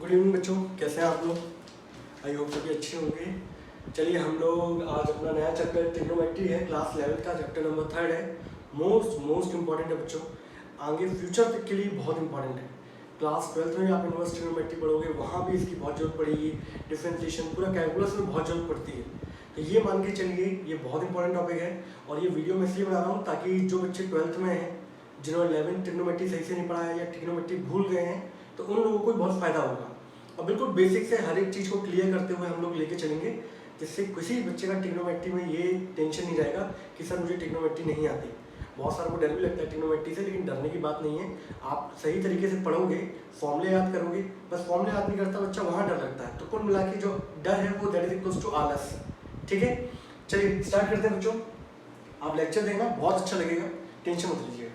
Good evening बच्चों, कैसे हैं आप लोग? आई होप सभी अच्छे होंगे। चलिए हम लोग आज अपना नया चैप्टर ट्रिग्नोमेट्री है, क्लास 11 का चैप्टर नंबर 3 है। मोस्ट इंपॉर्टेंट है बच्चों, आगे फ्यूचर तक के लिए बहुत इंपॉर्टेंट है। क्लास 12 में भी आप इन्वर्स ट्रिग्नोमेट्री पढ़ोगे, वहाँ भी इसकी बहुत जरूरत पड़ेगी। डिफरेंशिएशन पूरा कैलकुलस में बहुत जरूरत पड़ती है। तो ये मान के चलिए ये बहुत इंपॉर्टेंट टॉपिक है। और ये वीडियो मैं इसलिए बना रहा हूँ ताकि जो बच्चे 12th में हैं, जिन्होंने 11 ट्रिग्नोमेट्री सही से नहीं पढ़ा है या ट्रिग्नोमेट्री भूल गए हैं, तो उन लोगों को बहुत फायदा होगा। और बिल्कुल बेसिक से हर एक चीज़ को क्लियर करते हुए हम लोग लेके चलेंगे, जिससे किसी बच्चे का ट्रिग्नोमेट्री में ये टेंशन नहीं रहेगा कि सर मुझे ट्रिग्नोमेट्री नहीं आती। बहुत सारों को डर भी लगता है ट्रिग्नोमेट्री से, लेकिन डरने की बात नहीं है। आप सही तरीके से पढ़ोगे, फॉर्मूले याद करोगे। बस फॉर्मूले याद नहीं करता बच्चा, वहाँ डर लगता है। तो कुल मिला के जो डर है वो दैट इज इक्वल्स टू आलस। ठीक है, चलिए स्टार्ट करते हैं बच्चों। आप लेक्चर देखना, बहुत अच्छा लगेगा, टेंशन मत लीजिएगा।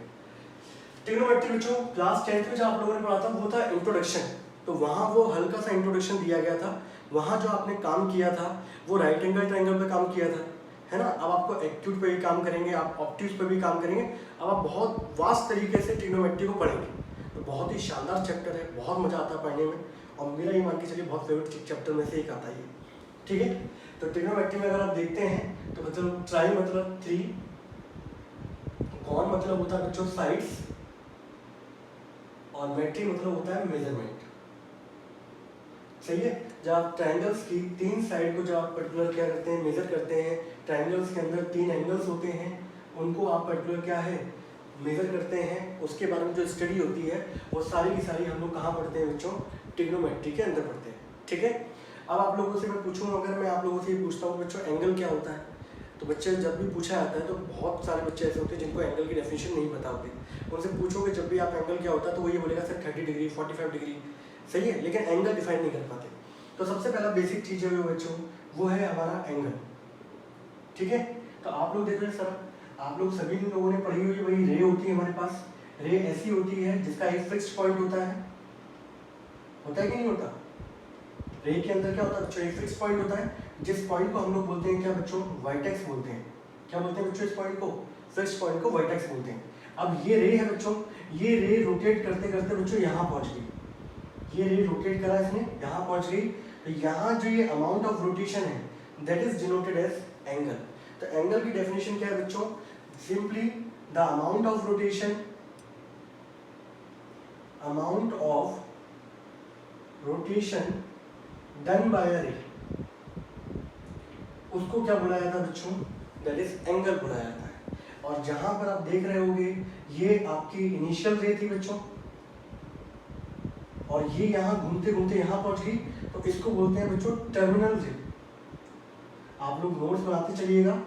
ट्रिग्नोमेट्री बच्चों क्लास 10th में जो आप लोगों ने पढ़ा था वो था इंट्रोडक्शन। तो वहाँ वो हल्का सा इंट्रोडक्शन दिया गया था। वहाँ जो आपने काम किया था वो राइट एंगल ट्रायंगल पे काम किया था, है ना। अब आपको एक्यूट पे भी काम करेंगे, आप ऑब्ट्यूज पे भी काम करेंगे। अब आप बहुत वास्ट तरीके से ट्रिग्नोमेट्री को पढ़ेंगे। तो बहुत ही शानदार चैप्टर है, बहुत मजा आता है पढ़ने में। और मेरा ये मान के चलिए बहुत फेवरेट चैप्टर में से एक आता है। ठीक है, तो ट्रिग्नोमेट्री में अगर आप देखते हैं तो मतलब ट्राई मतलब 3, कॉन मतलब होता है बच्चों साइड्स, और मेट्री मतलब होता है मेजरमेंट। सही है, जब आप ट्रायंगल्स की 3 साइड को जब आप पर्टिकुलर क्या करते हैं, मेजर करते हैं। ट्रायंगल्स के अंदर 3 एंगल्स होते हैं, उनको आप पर्टिकुलर क्या है, मेजर करते हैं। उसके बारे में जो स्टडी होती है वो सारी की सारी हम लोग कहाँ पढ़ते हैं बच्चों, ट्रिग्नोमेट्री के अंदर पढ़ते हैं। ठीक है, अब आप लोगों से मैं पूछूँ, अगर मैं आप लोगों से ये पूछता हूँ बच्चों एंगल क्या होता है, तो बच्चे जब भी पूछा जाता है तो बहुत सारे बच्चे ऐसे होते हैं जिनको एंगल की डेफिनेशन नहीं पता होती। उनसे पूछोगे जब भी आप एंगल क्या होता है तो वो ये बोलेगा सर 30 डिग्री 45 डिग्री। सही है, लेकिन एंगल डिफाइन नहीं कर पाते। तो सबसे पहला बेसिक चीज है बच्चों, वो है हमारा एंगल। ठीक है, तो आप लोग देखो सर, आप लोग सभी लोगों ने पढ़ी हुई वही रे होती है हमारे पास। रे ऐसी होती है जिसका एक फिक्स्ड पॉइंट होता है कि नहीं होता। रे के अंदर क्या होता है बच्चों, एक फिक्स्ड पॉइंट होता है, जिस पॉइंट को हम लोग बोलते हैं क्या बच्चों, वर्टेक्स बोलते हैं। क्या बोलते हैं बच्चों इस पॉइंट को, फिक्स्ड पॉइंट को वर्टेक्स बोलते हैं। अब ये रे है बच्चों, ये रे रोटेट करते करते बच्चों यहाँ पहुंच गई। ये रे रोटेट करा इसने, यहाँ पहुंच गई। तो यहाँ जो ये अमाउंट ऑफ रोटेशन है that is denoted as angle. तो एंगल की डेफिनेशन क्या है बच्चों, simply the amount of rotation done by a ray, उसको क्या बुलाया जाता है बच्चों, दैट इज एंगल बुलाया जाता है। और जहां पर आप देख रहे होगे ये आपकी इनिशियल रे थी बच्चों, और ये यहाँ घूमते घूमते यहाँ पहुंच गई, तो इसको बोलते हैं बच्चों टर्मिनल रे। आप लोग नोट्स बनाते चलिएगा,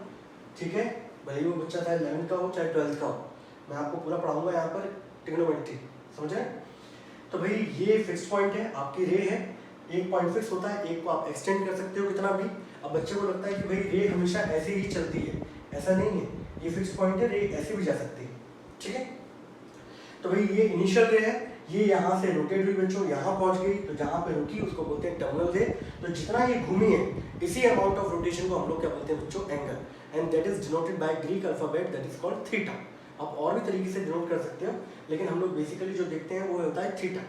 ठीक है, भले वो बच्चा चाहे 11th का हो चाहे 12th का हो, मैं आपको पूरा पढ़ाऊंगा यहाँ पर ट्रिग्नोमेट्री, समझे। तो भाई ये फिक्स पॉइंट है, आपकी रे है, एक पॉइंट फिक्स होता है, एक को आप एक्सटेंड कर सकते हो कितना भी। अब बच्चे को लगता है कि भाई रे हमेशा ऐसे ही चलती है, ऐसा नहीं है, ये फिक्स पॉइंट है, रे ऐसे भी जा सकती है। ठीक है, तो भाई ये इनिशियल रे है, ये यहाँ से रोटेट हुई बच्चों, यहाँ पहुंच गई, तो जहाँ पे रुकी उसको बोलते हैं टर्मिनल रे। तो जितना ये घूमी है, इसी अमाउंट ऑफ रोटेशन को हम लोग क्या बोलते हैं बच्चों, angle. And that is denoted by Greek alphabet that is called theta. आप और भी तरीके से डिनोट कर सकते हो, लेकिन हम लोग बेसिकली जो देखते हैं वो होता है थीटा।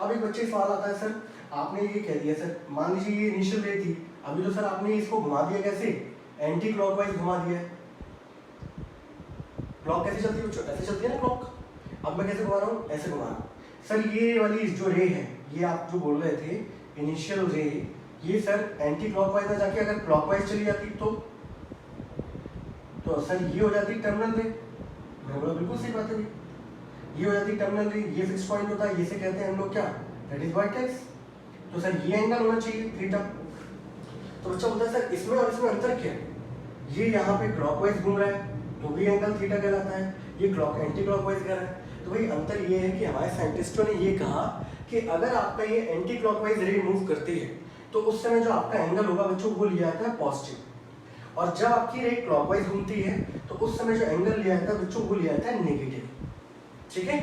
अब एक बच्चे सवाल आता है सर आपने ये कह दिया सर, मान लीजिए ये इनिशियल रे थी, अभी तो सर आपने इसको घुमा दिया, कैसे, एंटी क्लॉकवाइज घुमा दिया। क्लॉक कैसे चलती है बच्चों, ऐसे चलती है ना क्लॉक। अब मैं कैसे घुमा रहा हूँ, ऐसे घुमा रहा हूँ। सर ये वाली जो रे है, ये आप जो बोल रहे थे इनिशियल रे, ये सर एंटी क्लॉकवाइज में जाके अगर क्लॉकवाइज चली जाती तो सर ये हो जाती टर्मिनल रे। मैं बोला बिल्कुल सही बात है, ये हो जाती टर्मिनल रे, ये फिक्स पॉइंट होता है, ये से कहते हैं हम लोग क्या, दैट इज वर्टेक्स। तो सर ये एंगल होना चाहिए थीटा। तो बच्चा बोलता है सर इसमें और इसमें अंतर क्या है, ये यहाँ पे क्लॉकवाइज घूम रहा है तो भी एंगल थीटा कहलाता है, ये क्लॉक एंटी क्लॉकवाइज कर रहा है। तो भाई अंतर ये है कि हमारे साइंटिस्टों ने ये कहा कि अगर आपका ये एंटी क्लॉकवाइज रे मूव करती है तो उस समय जो आपका एंगल होगा बच्चों वो लिया जाता है पॉजिटिव, और जब आपकी रे क्लॉकवाइज घूमती है तो उस समय जो एंगल लिया जाता है बच्चों वो लिया जाता है नेगेटिव। ठीक है,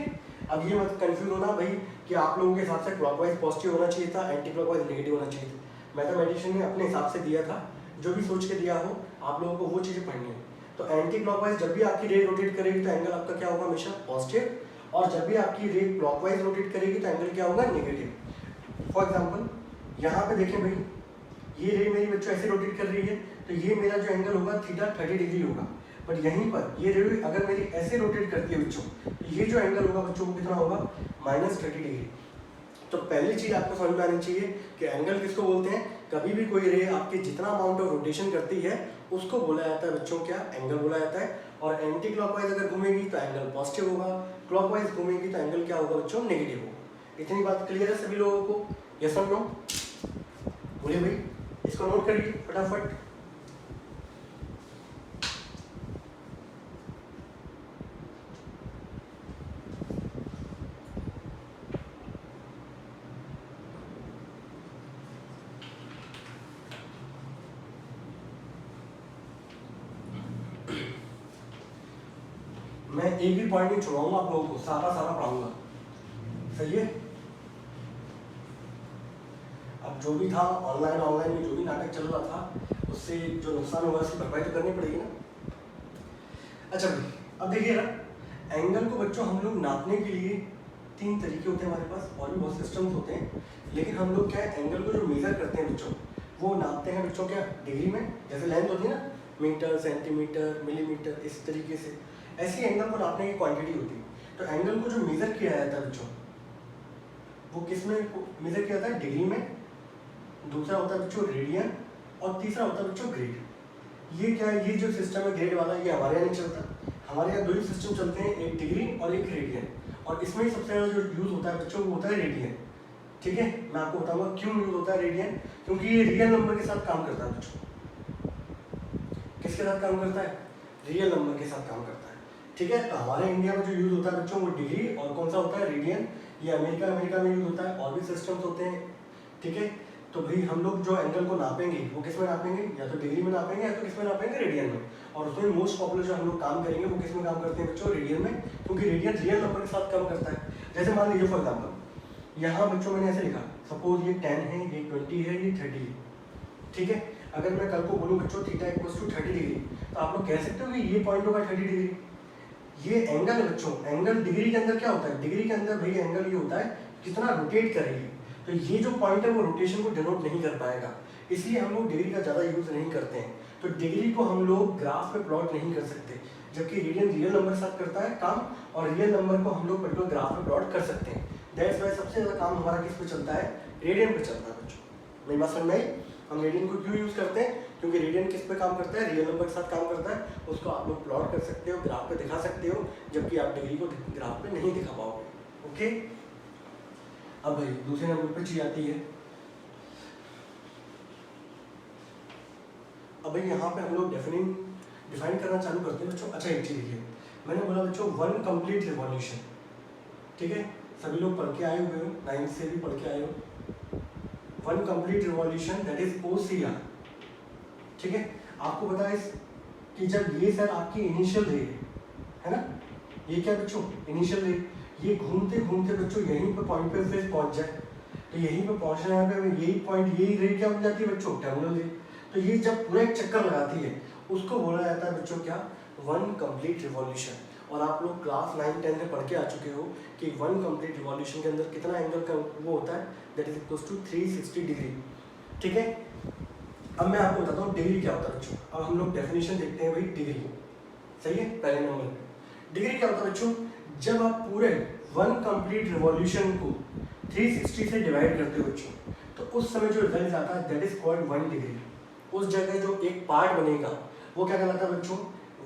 अब ये मत कंफ्यूज होना भाई कि आप लोगों के हिसाब से क्लॉकवाइज पॉजिटिव होना चाहिए था, एंटी क्लॉकवाइज नेगेटिव होना चाहिए था। मैथमेटिशियन ने अपने हिसाब से दिया था, जो भी सोच के दिया हो आप लोगों को वो चीज़ें पढ़नी है। तो एंटी क्लॉकवाइज जब भी आपकी रे रोटेट करेगी तो एंगल आपका क्या होगा, हमेशा पॉजिटिव, और जब भी आपकी रे क्लॉकवाइज रोटेट करेगी तो एंगल क्या होगा, नेगेटिव। फॉर एग्जाम्पल यहाँ पे देखें भाई, ये रे मेरी बच्चों ऐसे रोटेट कर रही है, तो ये मेरा जो एंगल होगा थीटा 30 डिग्री होगा। बट यहीं पर ये रे अगर मेरी ऐसे रोटेट करती है बच्चों, तो ये जो एंगल होगा बच्चों वो कितना होगा, -30 डिग्री। तो पहली चीज आपको समझ में आनी चाहिए कि एंगल किसको बोलते हैं। कभी भी कोई रे आपके जितना अमाउंट ऑफ रोटेशन करती है उसको बोला जाता है बच्चों क्या, एंगल बोला जाता है। और एंटी क्लॉकवाइज अगर घूमेगी तो एंगल पॉजिटिव होगा, क्लॉकवाइज घूमेगी तो एंगल क्या होगा बच्चों, नेगेटिव होगा। इतनी बात क्लियर है सभी लोगों को, यस और नो? बोलिए भाई, इसको नोट करिए फटाफट। मैं एक भी पॉइंट नहीं छुड़ाऊंगा आप लोगों को, सारा पढ़ाऊंगा, सही है। अब जो भी था ऑनलाइन में जो भी नाटक चल रहा था उससे जो नुकसान होगा उसकी भरपाई तो करनी पड़ेगी ना। अच्छा भाई, अब देखिए ना, एंगल को बच्चों हम लोग नापने के लिए 3 तरीके होते हैं हमारे पास, और भी बहुत सिस्टम्स होते हैं। लेकिन हम लोग क्या है, एंगल को जो मेजर करते हैं बच्चों, वो नापते हैं बच्चों क्या, डिग्री में। जैसे लेंथ होती है ना, मीटर, सेंटीमीटर, मिलीमीटर, इस तरीके से ऐसी एंगल को नापने की क्वांटिटी होती है। तो एंगल को जो मेजर किया जाता है बच्चों, वो किस में मेजर किया जाता है, डिग्री में। दूसरा होता है बच्चों रेडियन, और तीसरा होता है बच्चों ग्रेड। ये क्या है, ये जो सिस्टम है ग्रेड वाला, ये हमारे यहाँ नहीं चलता। हमारे यहाँ 2 ही सिस्टम चलते हैं, एक डिग्री और एक रेडियन। और इसमें ही सबसे ज़्यादा जो यूज़ होता है बच्चों वो होता है रेडियन। ठीक है, मैं आपको बताऊंगा क्यों यूज़ होता है रेडियन, क्योंकि ये रियल नंबर के साथ काम करता है बच्चों। किसके साथ काम करता है, रियल नंबर के साथ काम करता है। ठीक है, तो हमारे इंडिया में जो यूज़ होता है बच्चों वो डिग्री और कौन सा होता है, रेडियन। ये अमेरिका में यूज़ होता है, और भी सिस्टम्स होते हैं। ठीक है, तो भाई हम लोग जो एंगल को नापेंगे वो किस में नापेंगे, या तो डिग्री में नापेंगे या तो किस में नापेंगे, रेडियन में। और उसमें मोस्ट पॉपुलर जो हम लोग काम करेंगे वो किस में काम करते हैं बच्चों, रेडियन में, क्योंकि रेडियन रियल नंबर के साथ काम करता है। जैसे मान लीजिए फॉर एग्जाम्पल यहाँ बच्चों मैंने ऐसे लिखा, सपोज ये 10 है, ये 20 है, ये 30 है। ठीक है, अगर मैं कल को बोलूँ बच्चों थीटा इक्वल्स टू 30 डिग्री, तो आप लोग कह सकते हो कि ये पॉइंट होगा 30 डिग्री। ये एंगल है बच्चों, एंगल डिग्री के अंदर क्या होता है, डिग्री के अंदर भाई एंगल ये होता है कितना रोटेट करेगी। तो ये जो पॉइंट है वो रोटेशन को डिनोट नहीं कर पाएगा, इसलिए हम लोग डिग्री का ज़्यादा यूज़ नहीं करते हैं। तो डिग्री को हम लोग ग्राफ में प्लॉट नहीं कर सकते, जबकि रेडियन रियल नंबर के साथ करता है काम, और रियल नंबर को हम लोग पर्टिकुलर ग्राफ में प्लॉट कर सकते हैं। दैट्स वाई सबसे ज़्यादा काम हमारा किस पे चलता है, रेडियन पे चलता है बच्चों। मेरी बात समझ में आई? हम रेडियन को क्यों यूज़ करते हैं, क्योंकि रेडियन किस पे काम करता है, रियल नंबर के साथ काम करता है। उसको आप लोग प्लॉट कर सकते हो, ग्राफ पे दिखा सकते हो, जबकि आप डिग्री को ग्राफ पे नहीं दिखा पाओगे। ओके, अब भाई दूसरे नंबर पे चीज आती है। अब भाई यहाँ पे हम लोग डिफाइन करना चालू करते हैं बच्चों। अच्छा, एक चीज देखिए, मैंने बोला बच्चों 1 कंप्लीट रिवॉल्यूशन। ठीक है, सभी लोग पढ़ के आए हुए हो, 9th से भी पढ़ के आए हो। 1 complete revolution that is OCR। ठीक है, आपको पता है कि जब ये सर आपकी इनिशियल रे है ना, ये क्या बच्चों, इनिशियल रे, ये घूमते घूमते बच्चों यहीं पे पॉइंट पे फिर पहुंच जाए, तो यहीं पे पहुंचने पे यही पॉइंट, यही रे क्या बन जाती है बच्चों, टर्मिनल रे। तो ये जब पूरा एक चक्कर लगाती है उसको बोला जाता है बच्चों क्या, 1 कंप्लीट रिवॉल्यूशन। और आप लोग क्लास 9, 10 में पढ़ के आ चुके हो कि 1 कंप्लीट रिवॉल्यूशन के अंदर कितना एंगल का वो होता है, that is equals to 360 degree. ठीक है, अब मैं आपको बताता हूँ डिग्री क्या होता है बच्चों। अब हम लोग डेफिनेशन देखते हैं भाई डिग्री, सही है, पहले नंबर पे डिग्री क्या होता है बच्चों, जब आप पूरे 1 कंप्लीट रिवॉल्यूशन को 360 से डिवाइड करते हो बच्चों, तो उस समय जो रिजल्ट आता है दैट इज कॉल्ड 1 डिग्री। उस जगह जो एक पार्ट बनेगा वो क्या कहलाता है बच्चों,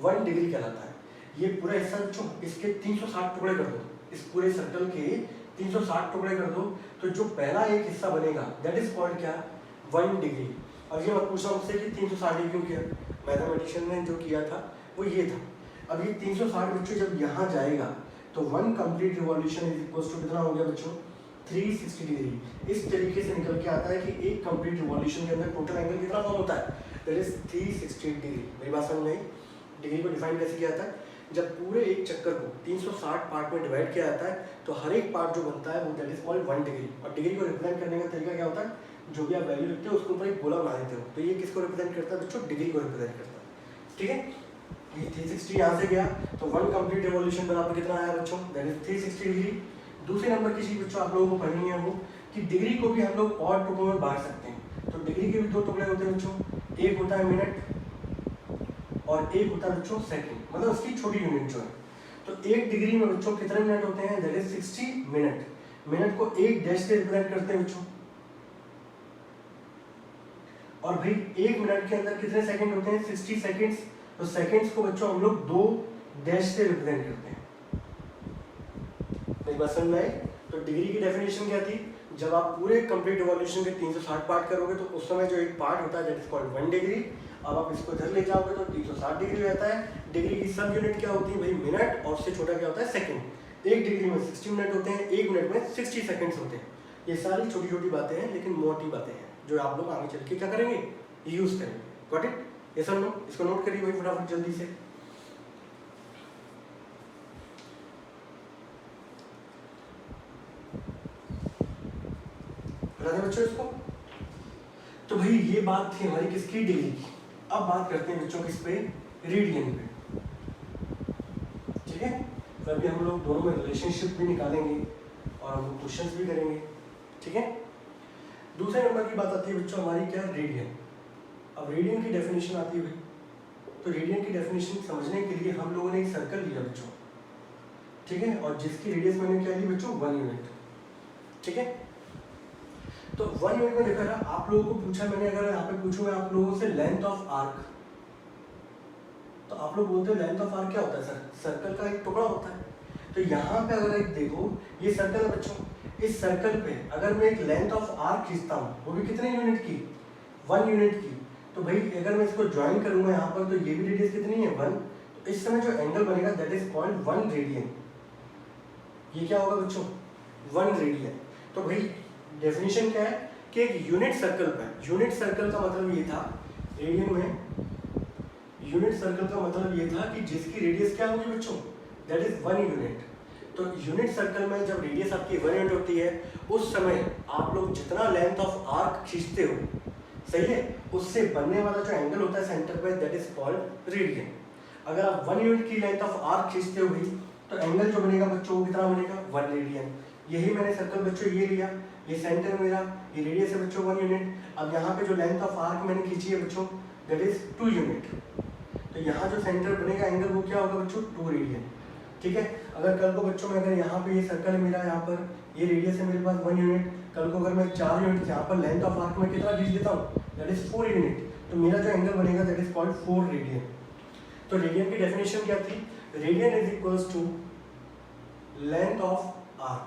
1 डिग्री कहलाता है। ये पूरा हिस्सा बच्चों इसके 360 टुकड़े कर दो, इस पूरे सर्कल के 360 टुकड़े कर दो, तो जो पहला एक हिस्सा बनेगा दैट इज कॉल्ड क्या, 1 डिग्री। अब ये मत पूछना मुझसे कि 360 डिग्री क्यों किया, मैथमेटिशियन ने जो किया था वो ये था। अब ये 360 बच्चों जब यहाँ जाएगा तो 1 complete revolution is equals to कितना हो गया बच्चों, 360 डिग्री। इस तरीके से निकल के आता है कि एक कंप्लीट रिवॉल्यूशन के अंदर टोटल एंगल कितना फॉर्म होता है, दैट इज 360 डिग्री। मेरी बात समझ में आई? डिग्री को डिफाइन कैसे किया जाता है, जब पूरे एक चक्कर को 360 पार्ट में डिवाइड किया जाता है तो हर एक पार्ट जो बनता है वो दैट इज कॉल्ड 1 डिग्री। और डिग्री को रिप्रेजेंट करने का तरीका क्या होता है, जो भी आप वैल्यू लिखते हो उसके ऊपर एक गोला बना देते हो, तो ये किसको रिप्रेजेंट करता है बच्चों, डिग्री को रिप्रेजेंट करता है। ठीक है, ये 360 यहाँ से गया तो 1 कंप्लीट रिवॉल्यूशन बराबर कितना आया बच्चों, दैट इज 360 डिग्री। दूसरे नंबर की चीज बच्चों आप लोगों को पढ़नी है वो कि डिग्री को भी हम लोग और टुकड़ों में बांट सकते हैं। तो डिग्री के भी 2 टुकड़े होते हैं बच्चों, एक होता है मिनट और एक होता है बच्चों सेकंड, मतलब उसकी छोटी यूनिट जो है। तो 1 डिग्री में बच्चों कितने मिनट होते हैं, दैट इज 60 मिनट। मिनट को 1 डैश से रिप्रेजेंट करते हैं बच्चों। और भाई 1 मिनट के अंदर कितने सेकंड होते हैं, 60 सेकंड्स। तो सेकंड्स को बच्चों हम लोग 2 डैश से रिप्रेजेंट करते हैं। एक बात समझ में आई? तो डिग्री की डेफिनेशन क्या थी, जब आप पूरे कंप्लीट इवोल्यूशन के 360 पार्ट करोगे तो उस समय जो एक पार्ट होता है दैट इज कॉल्ड 1 डिग्री। अब आप इसको इधर ले जाओगे तो 360 डिग्री रहता है। डिग्री की सब यूनिट क्या होती है भाई, मिनट, और उससे छोटा क्या होता है, सेकंड। 1 डिग्री में 60 मिनट होते हैं, 1 मिनट में 60 सेकंड्स होते हैं। ये सारी छोटी छोटी बातें हैं लेकिन मोटी बातें हैं जो आप लोग आगे चल के क्या करेंगे, यूज करेंगे। Got it? ये सब नो, इसको नोट करिए भाई फटाफट जल्दी से। बता दें बच्चों इसको। तो भाई ये बात थी हमारी किसकी, डिग्री की। अब बात करते हैं बच्चों किस पे, रेडियन पे। ठीक है, तो अभी हम लोग दोनों में रिलेशनशिप भी निकालेंगे और हम क्वेश्चंस भी करेंगे। ठीक है, दूसरे नंबर की बात आती है बच्चों हमारी क्या, रेडियन। अब रेडियन की डेफिनेशन आती है भाई, तो रेडियन की डेफिनेशन समझने के लिए हम लोगों ने एक सर्कल लिया बच्चों। ठीक है, और जिसकी रेडियस मैंने क्या ली बच्चों, 1 यूनिट। ठीक है, तो 1 यूनिट में देखा ना, आप लोगों को पूछा मैंने, अगर यहाँ पे पूछूं मैं आप लोगों से लेंथ ऑफ आर्क, तो आप लोग बोलते हो लेंथ ऑफ आर्क क्या होता है, सर सर्कल का एक टुकड़ा होता है। तो यहाँ पे अगर एक देखो, ये सर्कल है बच्चों, इस सर्कल पे अगर मैं एक लेंथ ऑफ आर्क खींचता हूँ, वो भी कितने यूनिट की, 1 यूनिट की। तो भाई अगर मैं इसको ज्वाइन करूंगा यहाँ पर, तो ये भी रेडियस कितनी है, 1। तो इस समय जो एंगल बनेगा दैट इज कॉल्ड 1 रेडियन। ये क्या होगा बच्चों, 1 रेडियन। तो भाई डेफिनेशन क्या है कि एक यूनिट सर्कल पर, यूनिट सर्कल का मतलब ये था, रेडियन में यूनिट सर्कल का मतलब ये था कि जिसकी रेडियस क्या होगी बच्चों, दैट इज 1 यूनिट। तो यूनिट सर्कल में जब रेडियस आपकी 1 यूनिट होती है, उस समय आप लोग जितना लेंथ ऑफ आर्क खींचते हो, सही है, उससे बनने वाला जो एंगल होता है सेंटर पे दैट इज कॉल्ड रेडियन। अगर आप 1 यूनिट की लेंथ ऑफ आर्क खींचते हो भाई, तो एंगल जो बनेगा बच्चों वो कितना बनेगा, 1 रेडियन। यही मैंने सर्कल बच्चों ये लिया, ये सेंटर मेरा, ये रेडियस है बच्चों 1 यूनिट। अब यहाँ पे जो लेंथ ऑफ आर्क मैंने खींची है बच्चों दैट इज 2 यूनिट। तो यहाँ जो सेंटर बनेगा एंगल वो क्या होगा बच्चों, 2 रेडियन। ठीक है, अगर कल को बच्चों में अगर यहाँ पे ये सर्कल है मेरा, यहाँ पर ये रेडियस है मेरे पास 1 यूनिट, कल को अगर मैं 4 यूनिट यहाँ पर लेंथ ऑफ आर्क में कितना खींच देता हूँ, दैट इज 4 यूनिट। तो मेरा जो एंगल बनेगा दैट इज कॉल्ड 4 रेडियन। तो रेडियन की डेफिनेशन क्या थी, radian is equals to length of arc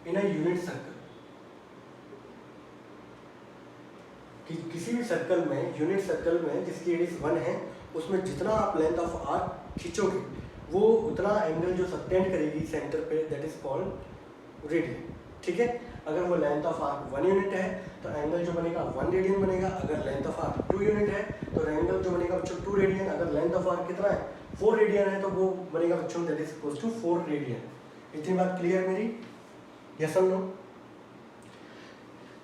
in a unit circle. किसी भी सर्कल में, यूनिट सर्कल में जिसकी रेडियस 1 है, उसमें जितना आप लेंथ ऑफ आर्क खींचोगे वो उतना एंगल जो सबटेंड करेगी सेंटर पे दैट इज कॉल्ड रेडियन। ठीक है, अगर वो लेंथ ऑफ आर्क 1 यूनिट है तो एंगल जो बनेगा 1 रेडियन बनेगा। अगर लेंथ ऑफ आर्क 2 यूनिट है तो एंगल जो बनेगा बच्चों 2 रेडियन। अगर लेंथ ऑफ आर्क कितना है, 4 रेडियन है, तो वो बनेगा बच्चों that is equals to 4 radian. इतनी बात क्लियर मेरी, यस और नो?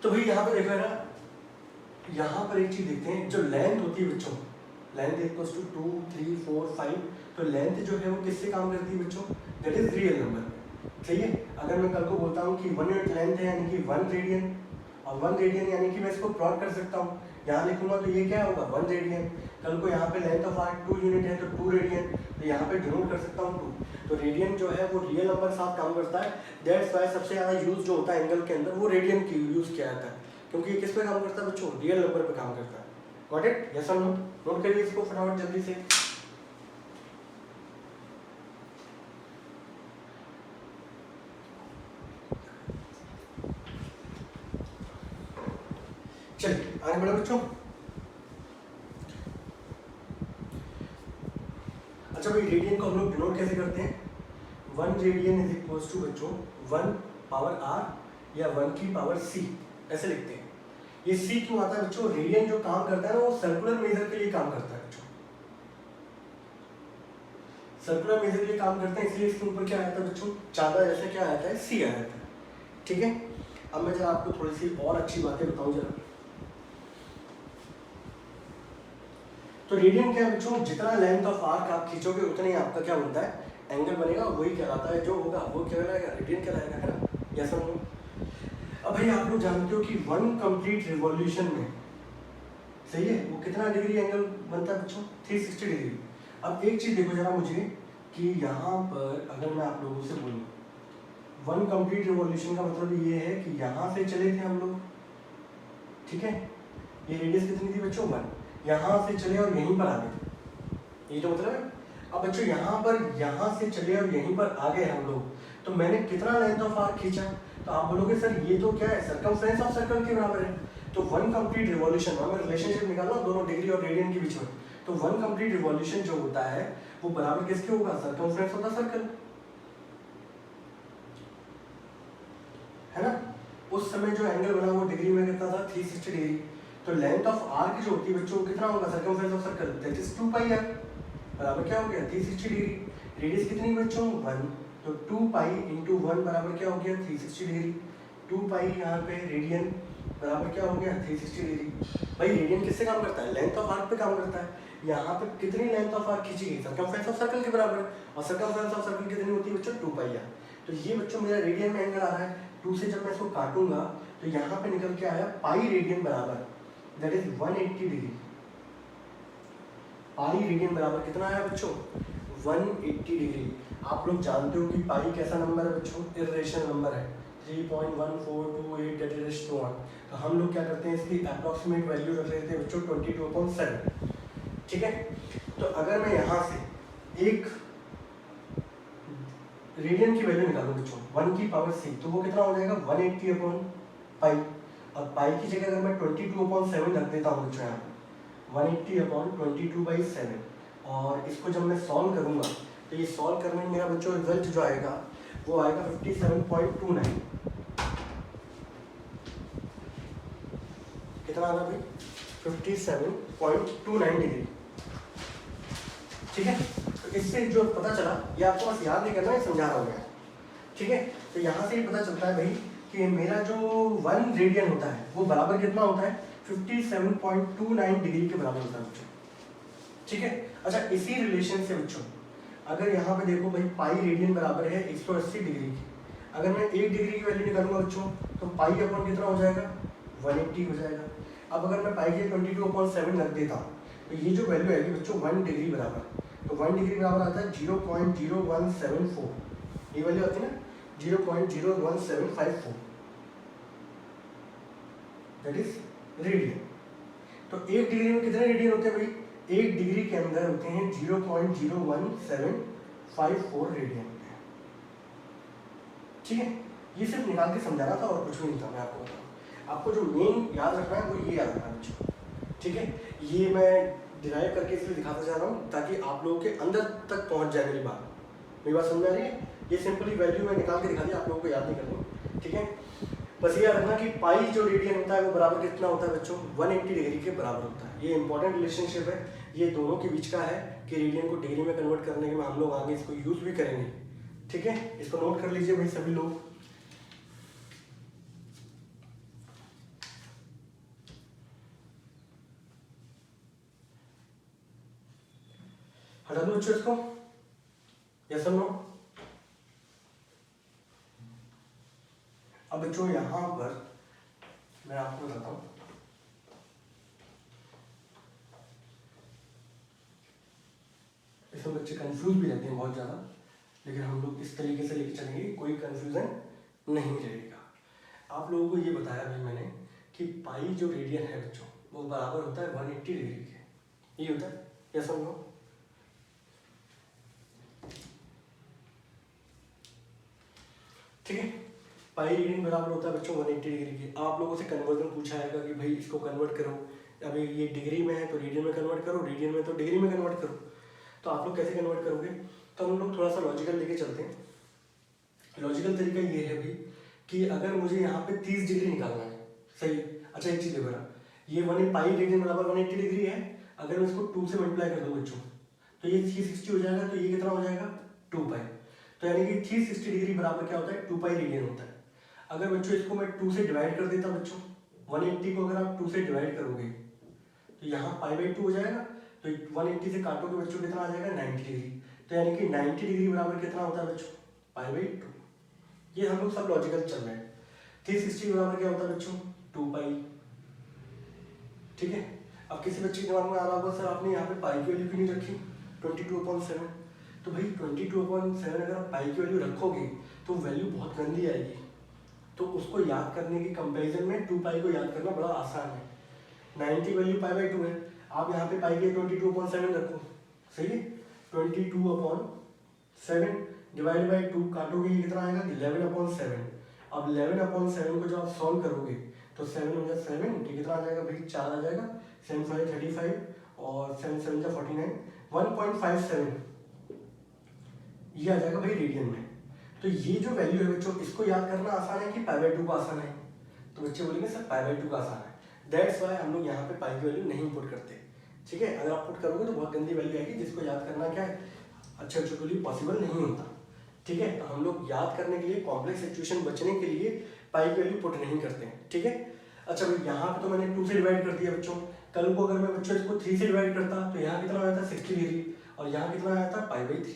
तो भाई यहाँ पे देखो ना, यहाँ पर एक चीज देखते हैं, जो लेंथ होती है बच्चों, लेंथ इक्वल्स टू 2, 3, 4, 5, तो लेंथ जो है वो किससे काम करती है बच्चों, दैट इज रियल नंबर। सही है, अगर मैं कल को बोलता हूँ कि 1 यूनिट लेंथ है यानी कि 1 रेडियन, और 1 रेडियन यानी कि मैं इसको प्लॉट कर सकता हूँ, यहाँ लिखूंगा तो ये क्या होगा 1 रेडियन। कल को यहाँ पे लेंथ ऑफ आर्क 2 यूनिट है तो 2 रेडियन, तो यहाँ पे डिनोट कर सकता हूँ 2। तो रेडियन जो है वो रियल नंबर के साथ काम करता है, दैट्स वाई सबसे ज़्यादा यूज जो होता है एंगल के अंदर वो रेडियन की यूज़ किया जाता है, क्योंकि ये किस पे काम करता है बच्चों, रियल नंबर पे काम करता है। गॉट इट, यस और नो? नोट करिए इसको फटाफट जल्दी से। चलिए आगे बढ़ो बच्चों। अच्छा भाई, रेडियन को हम लोग डिनोट कैसे करते हैं, 1 रेडियन इज इक्वल्स टू बच्चों 1 पावर r या 1 की पावर c, ऐसे लिखते हैं। ये c क्यों आता है बच्चों, रेडियन जो काम करता है ना वो सर्कुलर मेजर के लिए काम करता है बच्चों, सर्कुलर मेजर के लिए काम करते हैं, इसलिए इसके ऊपर क्या आता है बच्चों, चांदा जैसे क्या आता है, c आ जाता है। ठीक है, अब मैं जरा आपको थोड़ी सी और अच्छी बातें बताऊं जरा। तो रेडियन क्या है बच्चों, जितना लेंथ ऑफ आर्क आप खींचोगे उतना ही आपका क्या बनता है, एंगल बनेगा, वही कहलाता है, जो होगा वो क्या कहलाएगा, रेडियन कहलाएगा, है ना, यस और नो? अब भाई आप लोग जानते हो कि वन कंप्लीट रिवॉल्यूशन में, सही है, वो कितना डिग्री एंगल बनता है बच्चों? 360 डिग्री। अब एक चीज देखो जरा मुझे कि यहाँ पर अगर मैं आप लोगों से बोलूँ वन कंप्लीट रिवॉल्यूशन का मतलब ये है कि यहाँ से चले थे हम लोग, ठीक है, ये रेडियस कितनी थी बच्चों? 1। यहाँ से चले और यहीं पर आ गए, यही तो मतलब है। अब बच्चों यहाँ से चले और यहीं पर आ गए हम लोग, तो मैंने कितना लेंथ ऑफ आर्क खींचा? तो आप बोलोगे सर ये तो क्या है, सर्कमफ्रेंस ऑफ सर्कल के बराबर है। तो वन कंप्लीट रिवॉल्यूशन, मैं रिलेशनशिप निकालना दोनों डिग्री और रेडियन के बीच में, तो वन कंप्लीट रिवॉल्यूशन जो होता है वो बराबर किसके होगा? सर्कमफ्रेंस ऑफ द सर्कल, है ना। उस समय जो एंगल बना वो डिग्री में कितना था? 360 डिग्री। तो लेंथ ऑफ आर्क जो होती है बच्चों वो कितना होगा? Circumference of circle, that is 2 pi r, बराबर क्या हो गया? 360 डिग्री। रेडियस कितनी बच्चों? 1, तो 2 पाई इंटू 1 बराबर क्या हो गया? 360 डिग्री। 2 पाई यहाँ पे रेडियन बराबर क्या हो गया? 360 डिग्री। भाई रेडियन किससे काम करता है? लेंथ ऑफ आर्क पे काम करता है। यहाँ पे कितनी लेंथ ऑफ आर्क खींची गई? सर्कमफ्रेंस ऑफ सर्कल के बराबर, और सर्कमफ्रेंस ऑफ सर्कल कितनी होती है बच्चों? 2 पाई आर। तो ये बच्चों मेरा रेडियन में एंगल आ रहा है। 2 से जब मैं इसको काटूंगा तो यहाँ पे निकल के आया पाई रेडियन बराबर, that is 180 degree. Pi radian बराबर कितना आया बच्चों? 180 डिग्री। आप लोग जानते हो कि पाई कैसा नंबर है बच्चों? इर्रेशनल नंबर है, 3.1428 दैट इज टू 1। तो हम लोग क्या करते हैं, इसकी अप्रॉक्सीमेट वैल्यू रख लेते हैं बच्चों 22.7, ठीक है। तो अगर मैं यहाँ से एक रेडियन की वैल्यू निकालूं बच्चों 1 की पावर 6, तो वो कितना हो जाएगा? 180 अपॉन पाई। और पाई की जगह अगर मैं 22/7 रख देता हूँ बच्चों यहाँ पे, 180 अपॉन 22/7, और इसको जब मैं सॉल्व करूँगा तो ये सॉल्व करने में मेरा बच्चों रिजल्ट जो आएगा वो आएगा 57.29। कितना आ रहा भाई? 57.29 डिग्री, ठीक है। तो इससे जो पता चला, ये आपको बस याद नहीं करना है, समझा रहा हूँ मैं, ठीक है। तो यहाँ से ये पता चलता है भाई कि मेरा जो 1 रेडियन होता है वो बराबर कितना होता है? 57.29 डिग्री के बराबर होता है बच्चों, ठीक है। अच्छा, इसी रिलेशन से बच्चों अगर यहाँ पे देखो भाई पाई रेडियन बराबर है 180 डिग्री की, अगर मैं 1 डिग्री की वैल्यू निकालूंगा बच्चों तो पाई अपॉन कितना हो जाएगा? 180 हो जाएगा। अब अगर मैं पाई के 22/7 रख देता हूँ तो ये जो वैल्यू आएगी बच्चों 1 डिग्री बराबर, तो 1 डिग्री बराबर आता है 0.0174, ये वैल्यू आती है ना 0.01754, दैट इज रेडियन। तो 1 डिग्री में कितने रेडियन होते हैं भाई? 1 डिग्री के अंदर होते हैं 0.01754 रेडियन होते हैं, ठीक है। ये सिर्फ निकाल के समझाना था और कुछ भी नहीं था। मैं आपको बताऊँ, आपको जो मेन याद रखना है वो ये याद रखना है बच्चों, ठीक है। ये मैं डिराइव करके इसलिए दिखाता जा रहा हूँ ताकि आप लोगों के अंदर तक पहुँच जाए मेरी बात समझ आ रही है। ये सिंपली वैल्यू मैं निकाल के दिखा दिया, आप लोगों को याद नहीं करनी, ठीक है। बस ये याद रखना कि पाई जो रेडियन होता है वो बराबर कितना होता है बच्चों? 180 डिग्री के बराबर होता है। ये इंपॉर्टेंट रिलेशनशिप है, ये दोनों के बीच का है कि रेडियन को डिग्री में कन्वर्ट करने के में हम लोग आगे इसको यूज भी करेंगे, ठीक है। इसको नोट कर लीजिए भाई सभी लोग। हटा दो बच्चों इसको, यस और नो। अब बच्चों यहां पर मैं आपको बताता हूं, इसमें बच्चे कंफ्यूज भी रहते हैं बहुत ज़्यादा, लेकिन हम लोग इस तरीके से लेके चलेंगे, कोई कंफ्यूजन नहीं रहेगा। आप लोगों को ये बताया भाई मैंने कि पाई जो रेडियन है बच्चों वो बराबर होता है 180 डिग्री के, ये होता है, यस और नो। ठीक है, पाई रेडियन बराबर होता है बच्चों 180 डिग्री के। आप लोगों से कन्वर्जन पूछा जाएगा कि भाई इसको कन्वर्ट करो, अभी ये डिग्री में है तो रेडियन में कन्वर्ट करो, रेडियन में तो डिग्री में कन्वर्ट करो। तो आप लोग कैसे कन्वर्ट करोगे? तो हम लोग थोड़ा सा लॉजिकल लेके चलते हैं। लॉजिकल तरीका ये है भाई कि अगर मुझे यहाँ पे 30 डिग्री निकालना है, सही। अच्छा एक चीज़ देखो ना, ये 1 पाई रेडियन बराबर 180 डिग्री है, अगर मैं इसको 2 से मल्टीप्लाई कर दूँ बच्चों तो ये 360 हो जाएगा, तो ये कितना हो जाएगा? 2 पाई। तो यानी कि 360 डिग्री बराबर क्या होता है? 2 पाई रेडियन होता है। अगर बच्चों इसको मैं 2 से डिवाइड कर देता बच्चों, 180 को अगर आप 2 से डिवाइड करोगे तो यहाँ पाई/2 हो जाएगा, तो 180 से काटोगे बच्चों कितना आ जाएगा? 90 डिग्री। तो यानी कि 90 डिग्री बराबर कितना होता है बच्चों? पाई/2। ये हम लोग सब लॉजिकल चल रहे हैं। 360 के बराबर क्या होता है बच्चों 2 पाई। ठीक है, अब किसी बच्चे के दिमाग में आ रहा होगा सर आपने यहाँ पे पाई की वैल्यू क्यों नहीं रखी 22/7। तो भाई 22/7 अगर आप पाई की वैल्यू रखोगे तो वैल्यू बहुत गंदी आएगी, तो उसको याद करने की कंपैरिजन में 2 पाई को याद करना बड़ा आसान है। 90 वैल्यू पाई/2 है, आप यहाँ पे पाई के 22/7 रखो, सही है। 22/7 डिवाइड बाई 2 काटोगे ये कितना आएगा 11/7। अब 11/7 को जब आप सॉल्व करोगे तो 7 हो जाए 7, ये कितना आ जाएगा भाई 4 आ जाएगा, 7 5 35 और 7 7 जा 49, 1.57 ये आ जाएगा भाई रेडियन में। तो ये जो वैल्यू है बच्चों इसको याद करना आसान है कि पाई/2 का आसान है, तो बच्चे बोलेंगे सर पाई/2 का आसान है, दैट्स वाई हम लोग यहाँ पे पाई की वैल्यू नहीं पुट करते। ठीक है, अगर आप पुट करोगे तो बहुत गंदी वैल्यू आएगी जिसको याद करना क्या है अच्छे बच्चों के लिए पॉसिबल नहीं होता। ठीक है, तो हम लोग याद करने के लिए कॉम्प्लेक्स सिचुएशन बचने के लिए पाई की वैल्यू पुट नहीं करते हैं। ठीक है, अच्छा भाई यहाँ पे तो मैंने 2 से डिवाइड कर दिया बच्चों, कल को अगर मैं बच्चों इसको 3 से डिवाइड करता तो यहाँ कितना आया था 60 डिग्री और यहाँ कितना आया था पाई/3।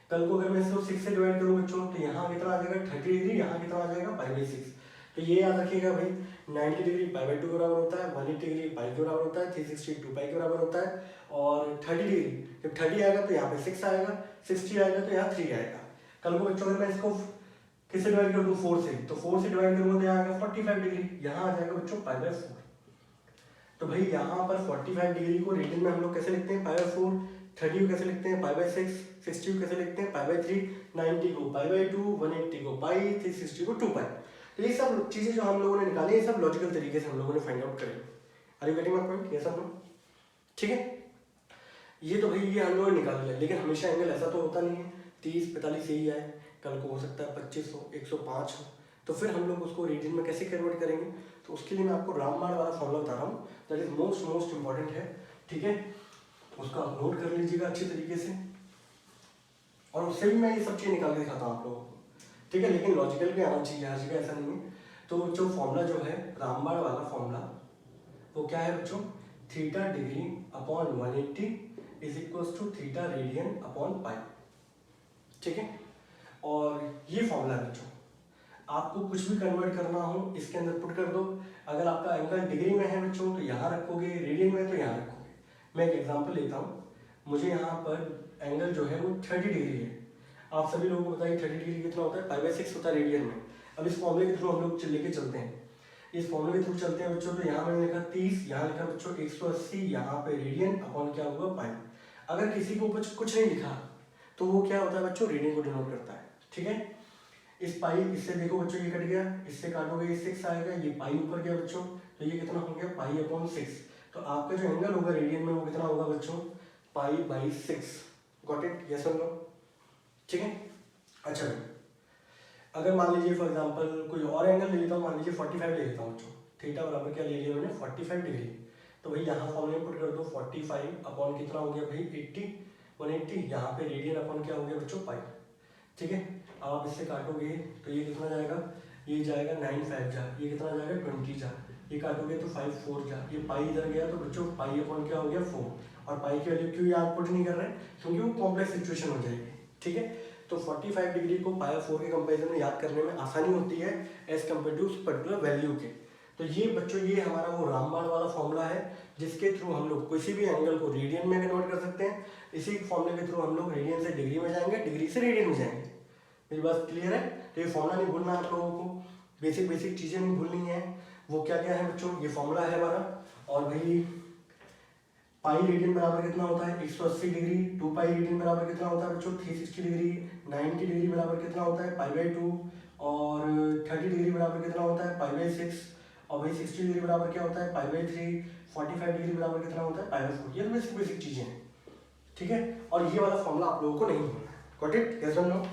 कल को अगर मैं इसको 6 से डिवाइड करूँ बच्चों तो यहाँ कितना आ जाएगा 30 डिग्री, यहाँ कितना आ जाएगा पाई/6। तो ये याद रखिएगा भाई 90 डिग्री पाई/2 के बराबर होता है, 180 डिग्री पाई के बराबर होता है, 360 2 पाई के बराबर होता है और 30 डिग्री जब 30 आएगा तो यहाँ पे 6 आएगा, 60 आएगा तो यहाँ 3 आएगा। कल को बच्चों अगर मैं इसको किससे डिवाइड कर दूँ 4 से, तो 4 से डिवाइड करूँगा तो यहाँ आएगा 45 डिग्री, यहाँ आ जाएगा बच्चों पाई/4। तो भाई यहाँ पर 45 डिग्री को रेडियन में हम लोग कैसे लिखते हैं पाई/4, 30 को कैसे लिखते हैं पाई/6, 60 को कैसे लिखते हैं पाई/3, 90 को पाई/2, 180 को पाई, 360 को 2 पाई। तो ये सब चीज़ें जो हम लोगों ने निकाली ये सब लॉजिकल तरीके से हम लोगों ने फाइंड आउट करी। Are you getting my point? ये सब लोग ठीक है, ये तो भाई ये हम लोगों ने निकाल लिया, लेकिन हमेशा एंगल ऐसा तो होता नहीं है 30 45 यही आए, कल को हो सकता है 25 हो, 105 हो, तो फिर हम लोग उसको रेडियन में कैसे कन्वर्ट करेंगे। तो उसके लिए मैं आपको रामबाण वाला फॉर्मूला बता रहा हूँ, दैट इज मोस्ट इंपॉर्टेंट है। ठीक है, उसको आप नोट कर लीजिएगा अच्छी तरीके से, और उससे भी मैं ये सब चीज़ निकाल के दिखाता हूँ आप लोगों को। ठीक है, लेकिन लॉजिकल भी आना चाहिए, हर जगह ऐसा नहीं है। तो जो फॉर्मूला जो है रामबाण वाला फॉर्मूला वो क्या है बच्चों, theta degree upon 180 is equals to theta radian upon pi. ठीक है, और ये फॉर्मूला है बच्चों, आपको कुछ भी कन्वर्ट करना हो इसके अंदर पुट कर दो। अगर आपका एंगल डिग्री में है बच्चों तो यहाँ रखोगे, रेडियन में तो यहाँ रखोगे। मैं एक एग्जांपल लेता हूँ, मुझे यहाँ पर एंगल जो है वो 30 डिग्री है। आप सभी लोगों को बताइए 30 डिग्री कितना होता है, पाई/6 होता है रेडियन में। अब इस फॉर्मूले के थ्रू हम लोग लेके चलते हैं, इस फॉर्मूले के थ्रू चलते हैं बच्चों। तो यहाँ मैंने लिखा 30, यहाँ लिखा बच्चों 180, यहाँ पे रेडियन अपॉन क्या होगा पाई। अगर किसी को कुछ नहीं लिखा तो वो क्या होता है बच्चों, रेडियन को डिनोट करता है। ठीक है, इस पाई इससे देखो बच्चों ये कट गया, इससे काटोगे ये 6 आएगा, ये पाई ऊपर गया बच्चों, तो ये कितना हो गया पाई/6। तो आपका जो एंगल होगा रेडियन में वो कितना होगा बच्चों, पाई/6। गॉट इट, यस और नो? ठीक है, अच्छा अगर मान लीजिए फॉर एग्जांपल कोई और एंगल ले लेता हूँ, मान लीजिए 45 ले लेता हूँ बच्चों, थीटा बराबर क्या ले लिया मैंने 45 डिग्री। तो भाई यहाँ फॉर्मूले पुट कर दो, 45 अपॉन कितना हो गया भाई 80, 180, यहाँ पे रेडियन अपॉन क्या हो गया बच्चों पाई। ठीक है, अब आप इससे काटोगे तो ये कितना जाएगा, ये जाएगा 9 5 जा, ये कितना जाएगा 20 जा, ये काटोगे तो 5 4 जा, ये पाई इधर गया तो बच्चों पाई अपॉन क्या हो गया 4। और पाई की वैल्यू क्यों याद पुट नहीं कर रहे हैं, क्योंकि वो कॉम्प्लेक्स सिचुएशन हो जाएगी। ठीक है, तो 45 डिग्री को पाई/4 के कंपेरिजन में याद करने में आसानी होती है एज कम्पेयर टू उस पर्टिकुलर वैल्यू के। तो ये बच्चों ये हमारा वो रामबाण वाला फॉर्मूला है जिसके थ्रू हम लोग किसी भी एंगल को रेडियन में कन्वर्ट कर सकते हैं। इसी फॉर्मूले के थ्रू हम लोग रेडियन से डिग्री में जाएंगे, डिग्री से रेडियन में जाएंगे। मेरी बात क्लियर है? तो ये फॉर्मूला नहीं भूलना आप लोगों को, बेसिक चीज़ें नहीं भूलनी है। वो क्या क्या है बच्चों, ये फॉर्मूला है हमारा। और भाई पाई रेडियन बराबर कितना होता है 180 डिग्री, 2 पाई रेडियन बराबर कितना होता है बच्चों 360 डिग्री, 90 डिग्री बराबर कितना होता है पाई/2, और 30 डिग्री बराबर कितना होता है पाई/6, और भाई 60 डिग्री बराबर क्या होता है पाई/3, 45 डिग्री बराबर कितना होता है पाई/4। ये बेसिक चीज़ें हैं। ठीक है, और ये वाला फॉर्मूला आप लोगों को नहीं भूलना है। गॉट इट, यस और नो?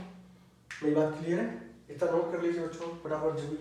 मेरी बात क्लियर है? इतना नोट कर लीजिए बच्चों फटाफट जो भी